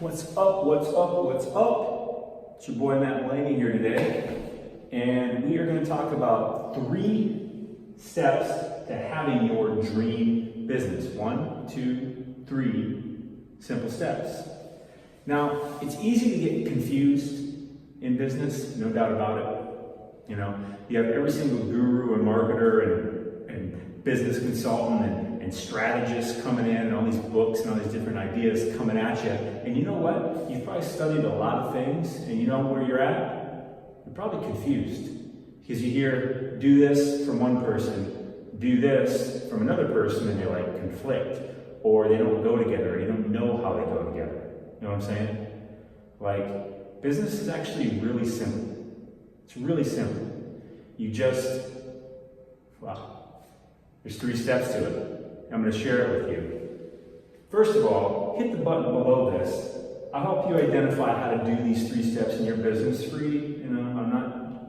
What's up, what's up, what's up? It's your boy Matt Mulaney here today, and we are going to talk about 3 steps to having your dream business. 1, 2, 3 simple steps. Now, it's easy to get confused in business, no doubt about it. You know, you have every single guru and marketer and business consultant and strategists coming in, and all these books and all these different ideas coming at you. And you know what? You've probably studied a lot of things, and you know where you're at? You're probably confused. Because you hear, do this from one person, do this from another person, and they like conflict. Or they don't go together, or you don't know how they go together. You know what I'm saying? Like, business is actually really simple. It's really simple. You just, well, there's 3 steps to it. I'm going to share it with you. First of all, hit the button below this. I'll help you identify how to do these 3 steps in your business free. You know,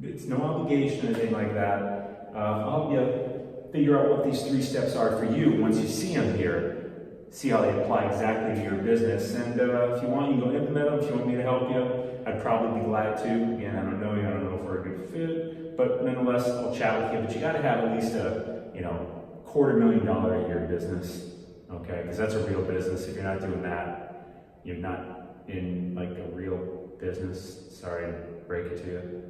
it's no obligation or anything like that. I'll help you figure out what these 3 steps are for you once you see them here. See how they apply exactly to your business. And if you want, you can go implement them. If you want me to help you, I'd probably be glad to. Again, I don't know you, I don't know if we're a good fit, but nonetheless, I'll chat with you. But you got to have at least a, $250,000 a year business, okay? Because that's a real business. If you're not doing that, you're not in like a real business. Sorry to break it to you.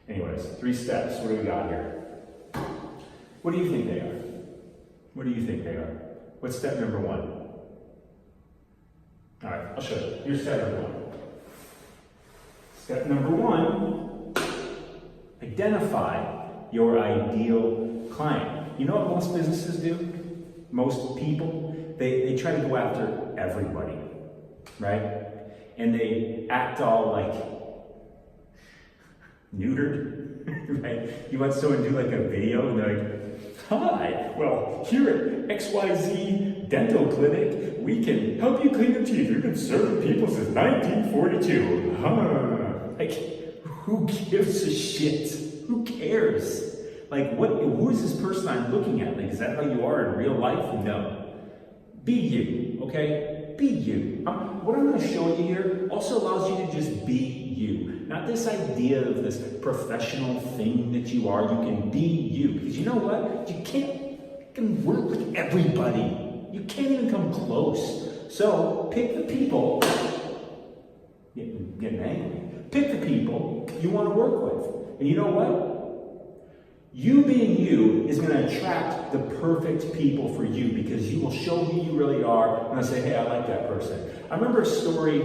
Anyways, 3 steps. What do we got here? What do you think they are? What do you think they are? What's step number 1? All right, I'll show you. Here's step number 1. Step number 1, identify your ideal client. You know what most businesses do? Most people, they try to go after everybody, right? And they act all like neutered, right? You want someone to do like a video and they're like, hi, well, here at XYZ Dental Clinic, we can help you clean your teeth. We've been serving people since 1942. Like, who gives a shit? Who cares? Like, who is this person I'm looking at? Like, is that how you are in real life? No. Be you, okay? Be you. What I'm going to show you here also allows you to just be you. Not this idea of this professional thing that you are. You can be you. Because you know what? You can work with everybody. You can't even come close. So, pick the people. Getting angry. Pick the people you want to work with. And you know what? You being you is going to attract the perfect people for you because you will show who you really are and they'll say, hey, I like that person. I remember a story,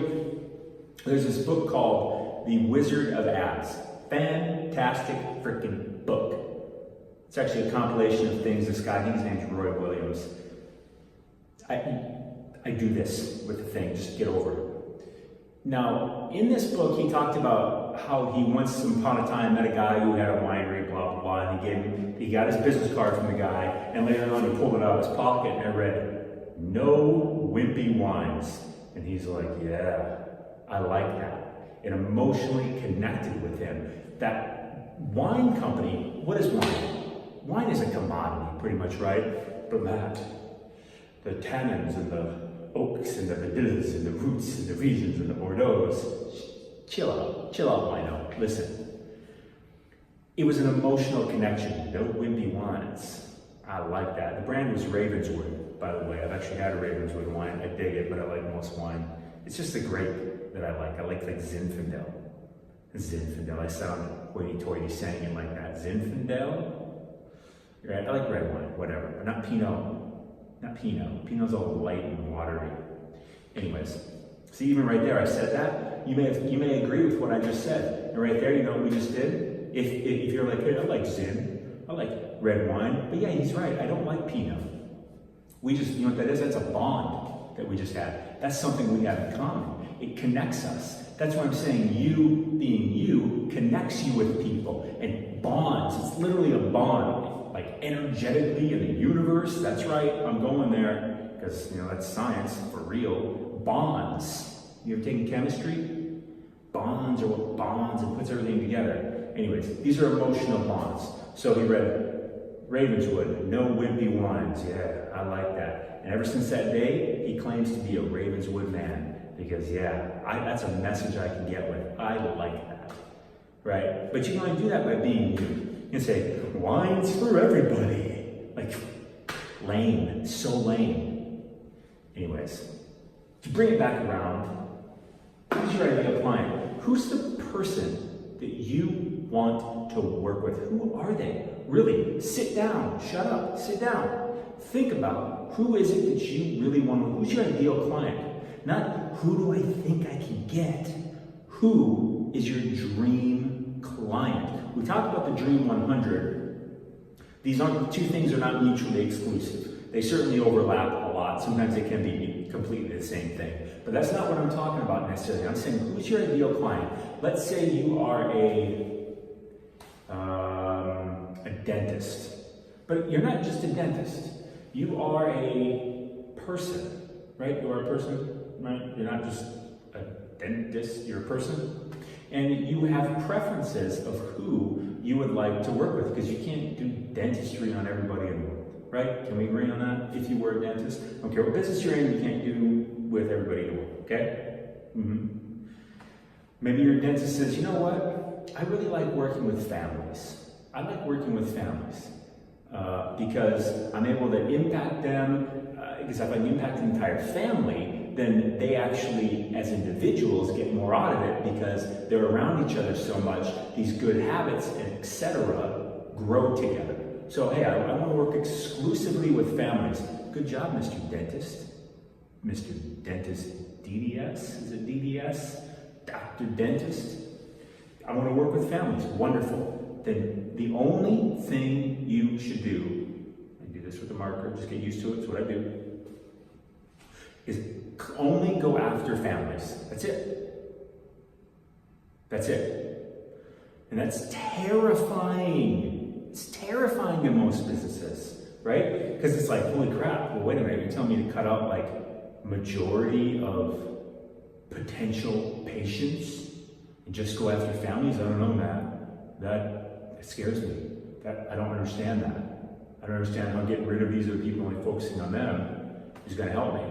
there's this book called The Wizard of Ads. Fantastic freaking book. It's actually a compilation of things. This guy, I think his name's Roy Williams. I do this with the thing, just get over it. Now, in this book, he talked about how he once upon a time met a guy who had a winery, blah, blah, blah, and he got his business card from the guy, and later on he pulled it out of his pocket and it read, no wimpy wines. And he's like, yeah, I like that. It emotionally connected with him. That wine company, what is wine? Wine is a commodity, pretty much, right? But Matt, the tannins and the oaks and the vadillas and the roots and the regions and the Bordeaux. Chill out, wino. Listen. It was an emotional connection. No wimpy wines. I like that. The brand was Ravenswood, by the way. I've actually had a Ravenswood wine. I dig it, but I like most wine. It's just the grape that I like. I like Zinfandel. Zinfandel. I sound hoity-toity saying it like that. Zinfandel? Right? I like red wine, whatever. But not Pinot. Not Pinot. Pinot's all light and watery. Anyways, see, even right there, I said that. You may agree with what I just said. And right there, you know what we just did? If you're like, hey, I like Zin, I like red wine. But yeah, he's right. I don't like Pinot. We just, you know what that is? That's a bond that we just had. That's something we have in common. It connects us. That's why I'm saying you being you connects you with people and bonds. It's literally a bond. Like energetically in the universe, that's right, I'm going there, because that's science, for real. Bonds. You ever taken chemistry? Bonds are what bonds and puts everything together. Anyways, these are emotional bonds. So he read Ravenswood, no wimpy wines. Yeah, I like that. And ever since that day, he claims to be a Ravenswood man. Because that's a message I can get with. I like that, right? But you can only do that by being you. You can say, wine's for everybody. Like, lame, so lame. Anyways, to bring it back around, who's your ideal client? Who's the person that you want to work with? Who are they? Really, sit down, shut up, sit down. Think about who is it that you really want to, who's your ideal client? Not who do I think I can get? Who is your dream client? We talked about the Dream 100. These two things are not mutually exclusive. They certainly overlap a lot. Sometimes they can be completely the same thing. But that's not what I'm talking about necessarily. I'm saying, who's your ideal client? Let's say you are a dentist. But you're not just a dentist. You are a person, right? You are a person. Right? You're not just a dentist, you're a person. And you have preferences of who you would like to work with, because you can't do dentistry on everybody in the world, right? Can we agree on that? If you were a dentist, I don't care what business you're in, you can't do with everybody in the world, okay? Maybe your dentist says, you know what? I really like working with families. I like working with families because I'm able to impact them, because if I can impact the entire family, then they actually, as individuals, get more out of it because they're around each other so much. These good habits, and etc., grow together. So, hey, I want to work exclusively with families. Good job, Mr. Dentist. Mr. Dentist DDS? Is it DDS? Dr. Dentist? I want to work with families. Wonderful. Then the only thing you should do, I do this with a marker, just get used to it, it's what I do, is only go after families. That's it. That's it. And that's terrifying. It's terrifying in most businesses, right? Because it's like, holy crap, well, wait a minute, you're telling me to cut out like majority of potential patients and just go after families? I don't know, Matt. That scares me. I don't understand that. I don't understand how getting rid of these other people and focusing on them is going to help me.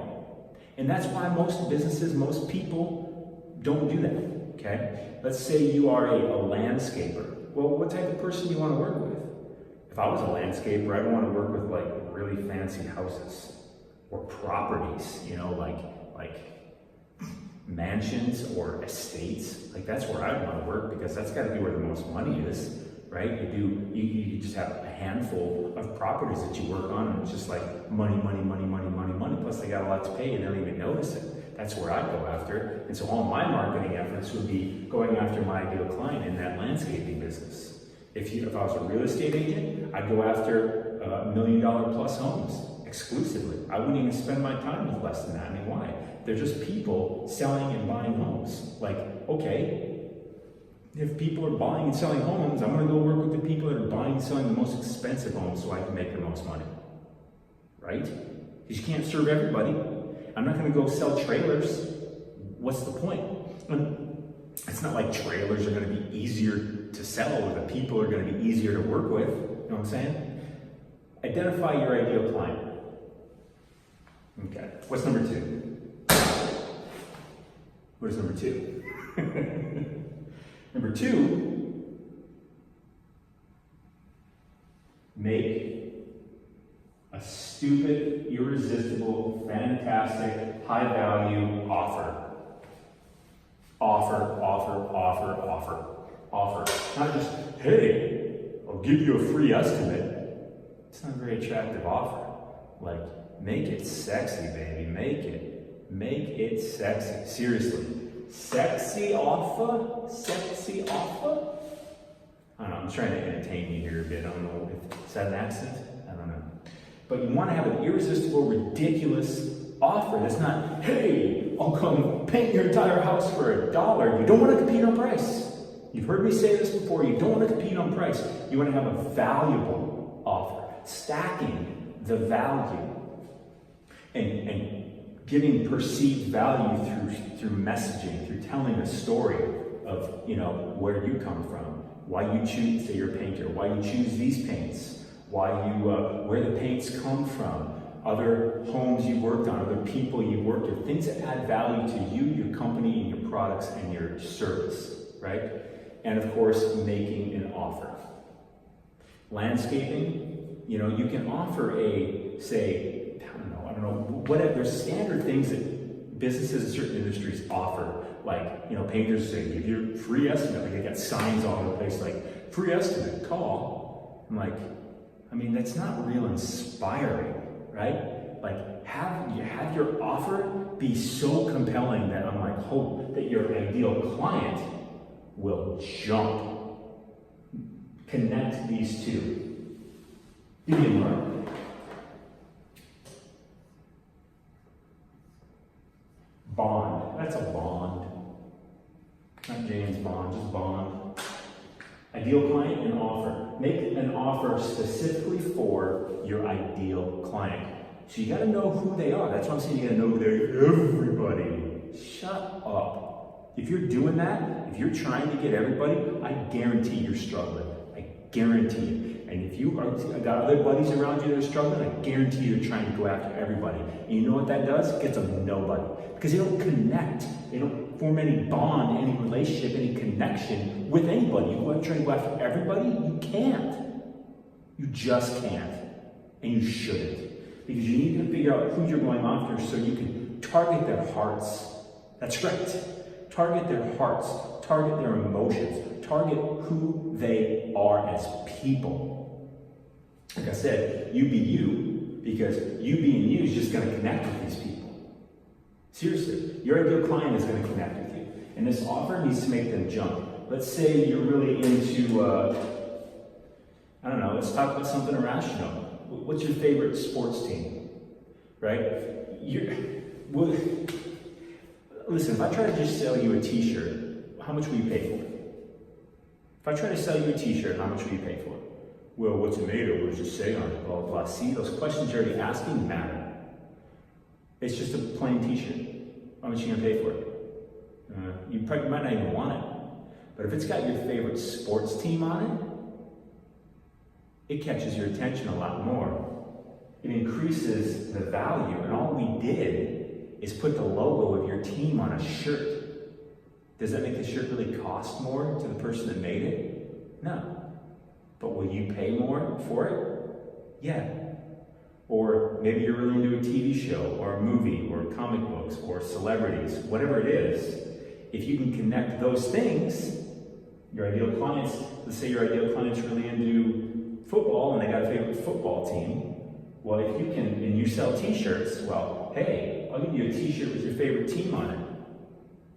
And that's why most businesses, most people don't do that, okay? Let's say you are a landscaper. Well, what type of person do you want to work with? If I was a landscaper, I'd want to work with like really fancy houses or properties, you know, like mansions or estates. Like that's where I'd want to work, because that's got to be where the most money is, right? You just have a handful of properties that you work on, and it's just like money. Plus they got a lot to pay and they don't even notice it. That's where I'd go after. And so all my marketing efforts would be going after my ideal client in that landscaping business. If I was a real estate agent, I'd go after $1 million plus homes exclusively. I wouldn't even spend my time with less than that. I mean, why? They're just people selling and buying homes. Like, okay, if people are buying and selling homes, I'm going to go work with the people that are buying and selling the most expensive homes so I can make the most money. Right? Because you can't serve everybody. I'm not going to go sell trailers. What's the point? It's not like trailers are going to be easier to sell, or the people are going to be easier to work with. You know what I'm saying? Identify your ideal client. Okay. What's number 2? What is number 2? Number 2, make a stupid, irresistible, fantastic, high-value offer. Offer. Not just, hey, I'll give you a free estimate. It's not a very attractive offer. Like, make it sexy, baby. Make it sexy. Seriously. Sexy offer? Sexy offer? I don't know, I'm trying to entertain you here a bit. I don't know, is that an accent? I don't know. But you want to have an irresistible, ridiculous offer that's not, hey, I'll come paint your entire house for $1. You don't want to compete on price. You've heard me say this before. You don't want to compete on price. You want to have a valuable offer, stacking the value and giving perceived value through messaging, through telling a story of, you know, where you come from, why you choose, say you're a painter, why you choose these paints, why you, where the paints come from, other homes you worked on, other people you worked with, things that add value to you, your company, and your products and your service, right? And of course, making an offer. Landscaping, you can offer whatever, there's standard things that businesses in certain industries offer, like, painters say, give your free estimate, like they got signs all over the place, like, free estimate, call. I'm like, that's not real inspiring, right? Like, have your offer be so compelling that I'm like, hope that your ideal client will jump. Connect these two. Give me a mark. Bond. That's a bond. Not James Bond, just bond. Ideal client and offer. Make an offer specifically for your ideal client. So you got to know who they are. That's what I'm saying. You got to know who they're. Everybody. Shut up. If you're doing that, if you're trying to get everybody, I guarantee you're struggling. I guarantee it. And if you got other buddies around you that are struggling, I guarantee you're trying to go after everybody. And you know what that does? It gets them nobody. Because they don't connect. They don't form any bond, any relationship, any connection with anybody. You go out trying to go after everybody, you can't. You just can't. And you shouldn't. Because you need to figure out who you're going after so you can target their hearts. That's right. Target their hearts. Target their emotions. Target who they are as people. Like I said, you be you, because you being you is just going to connect with these people. Seriously, your ideal client is going to connect with you. And this offer needs to make them jump. Let's say you're really into, let's talk about something irrational. What's your favorite sports team? Right? Listen, if I try to just sell you a t-shirt, how much will you pay for it? If I try to sell you a t-shirt, how much will you pay for it? Well, what's it made of? What does it say on it? Blah, blah, blah. See, those questions you're already asking matter. It's just a plain t-shirt. How much are you going to pay for it? You might not even want it. But if it's got your favorite sports team on it, it catches your attention a lot more. It increases the value. And all we did is put the logo of your team on a shirt. Does that make the shirt really cost more to the person that made it? No. But will you pay more for it? Yeah. Or maybe you're really into a TV show or a movie or comic books or celebrities, whatever it is. If you can connect those things, your ideal clients, let's say your ideal client's really into football and they got a favorite football team. Well, if you can, and you sell t-shirts, well, hey, I'll give you a t-shirt with your favorite team on it.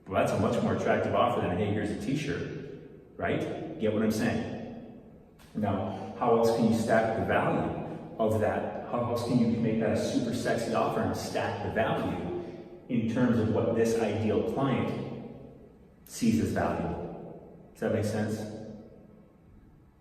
Well, that's a much more attractive offer than, hey, here's a t-shirt, right? Get what I'm saying? Now, how else can you stack the value of that? How else can you make that a super sexy offer and stack the value in terms of what this ideal client sees as valuable? Does that make sense?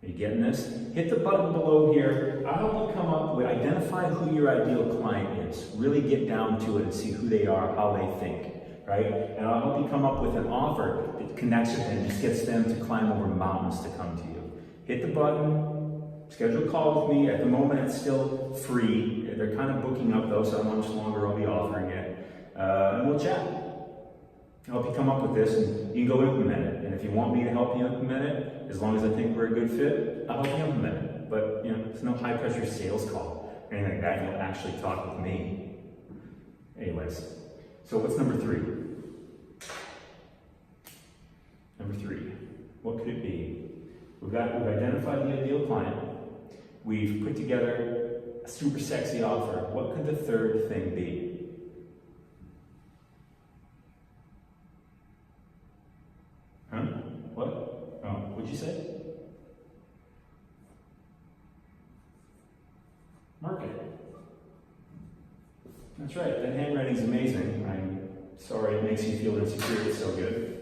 Are you getting this? Hit the button below here. I'll help you come up with, identify who your ideal client is. Really get down to it and see who they are, how they think, right? And I'll help you come up with an offer that connects with them and just gets them to climb over mountains to come to you. Hit the button, schedule a call with me. At the moment, it's still free. They're kind of booking up though, so how much longer I'll be offering it. And we'll chat. I'll help you come up with this and you can go implement it. And if you want me to help you implement it, as long as I think we're a good fit, I'll help you implement it. But it's no high pressure sales call or anything like that. You'll actually talk with me. Anyways, so what's number 3? Number 3, what could it be? We've identified the ideal client. We've put together a super sexy offer. What could the third thing be? Huh? What? Oh, what'd you say? Market. That's right. That handwriting's amazing. I'm sorry it makes you feel insecure. It's so good.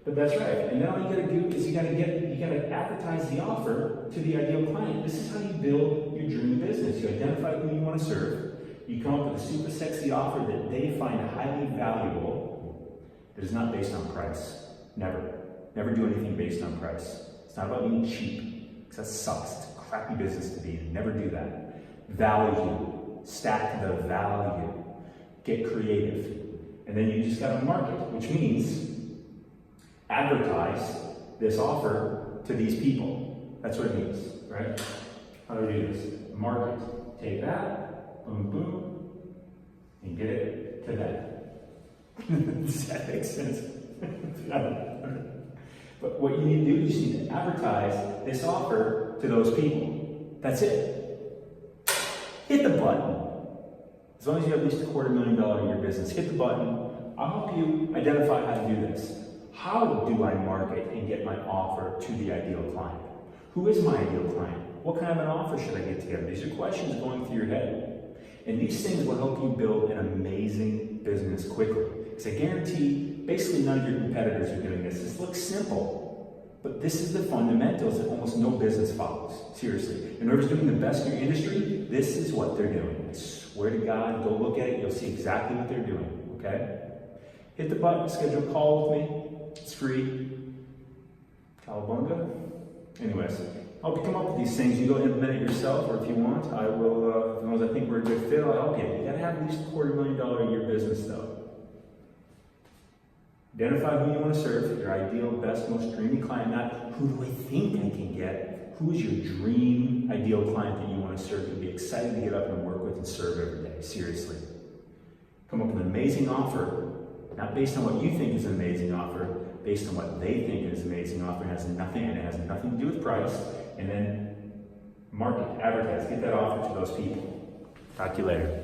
But that's right. And now all you gotta do is you gotta advertise the offer to the ideal client. This is how you build your dream business. You identify who you want to serve. You come up with a super sexy offer that they find highly valuable, that is not based on price. Never. Never do anything based on price. It's not about being cheap, because that sucks. It's a crappy business to be in. Never do that. Value. stack the value, get creative. And then you just gotta market, which means advertise this offer to these people. That's what it means, right? How do we do this? Market. Take that, boom, boom, and get it to them. Does that make sense? But what you need to do is you need to advertise this offer to those people. That's it. Hit the button. As long as you have at least $250,000 in your business, hit the button. I'll help you identify how to do this. How do I market and get my offer to the ideal client? Who is my ideal client? What kind of an offer should I get together? These are questions going through your head. And these things will help you build an amazing business quickly. Because I guarantee basically none of your competitors are doing this. This looks simple, but this is the fundamentals that almost no business follows. Seriously. And whoever's doing the best in your industry, this is what they're doing. I swear to God, go look at it. You'll see exactly what they're doing. Okay? Hit the button, schedule a call with me. It's free. Cowabunga. Anyways, I'll help you come up with these things. You go implement it yourself, or if you want, I will, as long as I think we're a good fit, I'll help you. You gotta have at least $250,000 a year business though. Identify who you want to serve, your ideal, best, most dreamy client, not who do I think I can get. Who is your dream ideal client that you want to serve and be excited to get up and work with and serve every day? Seriously. Come up with an amazing offer, not based on what you think is an amazing offer, based on what they think is an amazing offer, and it has nothing to do with price, and then market, advertise, get that offer to those people. Talk to you later.